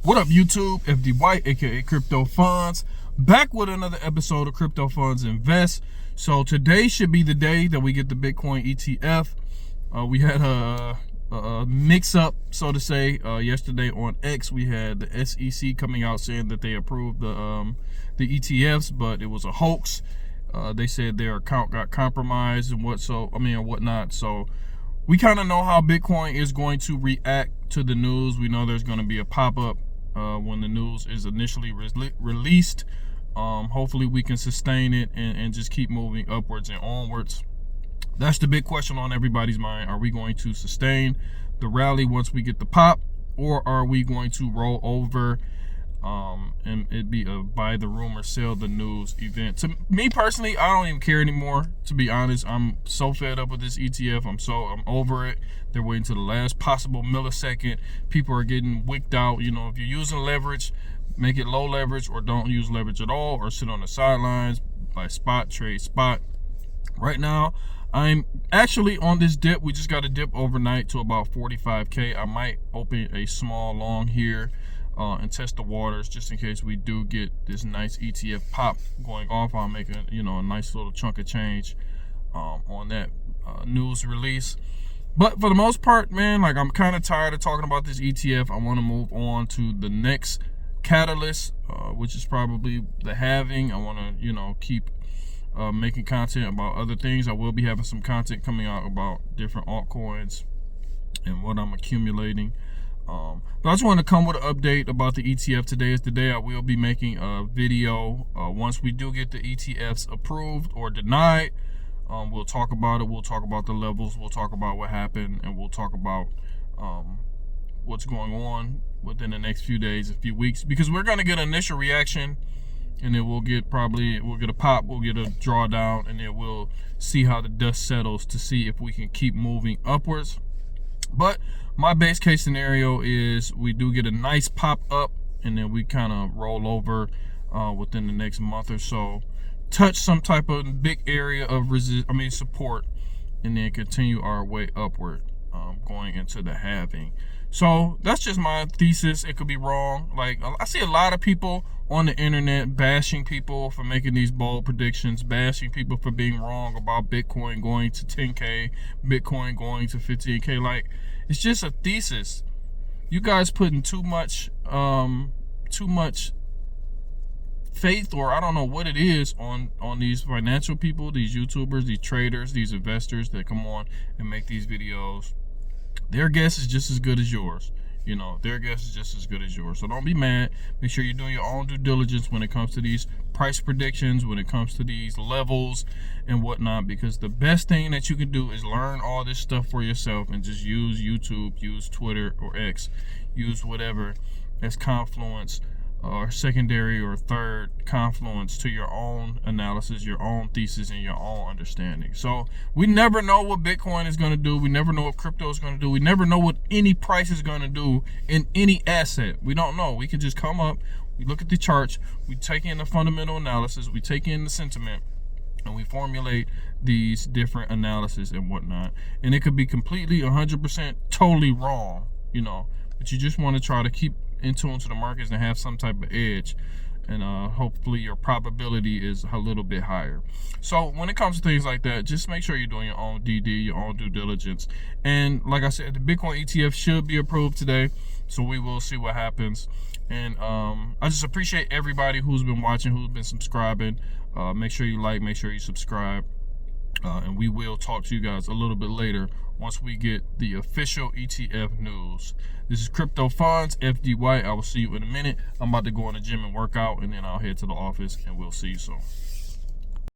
What up, YouTube? FD White, aka Crypto Funds, back with another episode of Crypto Funds Invest. So today should be the day that we get the Bitcoin ETF. We had a mix-up, so to say, yesterday on X. We had the SEC coming out saying that they approved the ETFs, but it was a hoax. They said their account got compromised and whatnot. So we kind of know how Bitcoin is going to react to the news. We know there's going to be a pop-up when the news is initially released. Hopefully we can sustain it and just keep moving upwards and onwards. That's the big question on everybody's mind. Are we going to sustain the rally once we get the pop, or are we going to roll over and it be a buy the rumor, sell the news event? To me personally, I don't even care anymore, to be honest. I'm so fed up with this ETF. I'm over it. They're waiting to the last possible millisecond. People are getting wicked out. You know, if you're using leverage, make it low leverage, or don't use leverage at all, or sit on the sidelines, buy spot, trade spot. Right now, I'm actually on this dip. We just got a dip overnight to about 45K. I might open a small long here and test the waters just in case we do get this nice ETF pop going off. I'll make a nice little chunk of change on that news release. But for the most part, man, like, I'm kind of tired of talking about this ETF. I want to move on to the next catalyst, which is probably the halving. I want to keep making content about other things. I will be having some content coming out about different altcoins and what I'm accumulating. But I just want to come with an update about the ETF. Today is the day I will be making a video once we do get the ETFs approved or denied. We'll talk about it. We'll talk about the levels. We'll talk about what happened, and we'll talk about what's going on within the next few days, a few weeks, because we're going to get an initial reaction, and then we'll get a pop, we'll get a drawdown, and then we'll see how the dust settles to see if we can keep moving upwards. But my base case scenario is we do get a nice pop up, and then we kind of roll over within the next month or so, touch some type of big area of support, and then continue our way upward, going into the halving. So that's just my thesis. It could be wrong. Like, I see a lot of people on the internet bashing people for making these bold predictions, bashing people for being wrong about Bitcoin going to 10K, Bitcoin going to 15K. Like, it's just a thesis. You guys putting too much faith, or I don't know what it is, on these financial people, these YouTubers, these traders, these investors that come on and make these videos. Their guess is just as good as yours. Their guess is just as good as yours. So don't be mad. Make sure you're doing your own due diligence when it comes to these price predictions, when it comes to these levels and whatnot, because the best thing that you can do is learn all this stuff for yourself and just use YouTube, use Twitter or X, use whatever as confluence or secondary or third confluence to your own analysis, your own thesis, and your own understanding. So we never know what Bitcoin is going to do. We never know what crypto is going to do. We never know what any price is going to do in any asset. We don't know. We can just come up, we look at the charts, we take in the fundamental analysis, we take in the sentiment, and we formulate these different analysis and whatnot. And it could be completely 100% totally wrong, but you just want to try to keep in tune to the markets and have some type of edge, and hopefully your probability is a little bit higher. So when it comes to things like that, just make sure you're doing your own DD, your own due diligence. And like I said, the Bitcoin ETF should be approved today, so we will see what happens. And I just appreciate everybody who's been watching, who's been subscribing. Make sure you like, make sure you subscribe, and we will talk to you guys a little bit later once we get the official ETF news. This is Crypto Funds, FD White. I will see you in a minute. I'm about to go in the gym and work out, and then I'll head to the office, and we'll see you soon.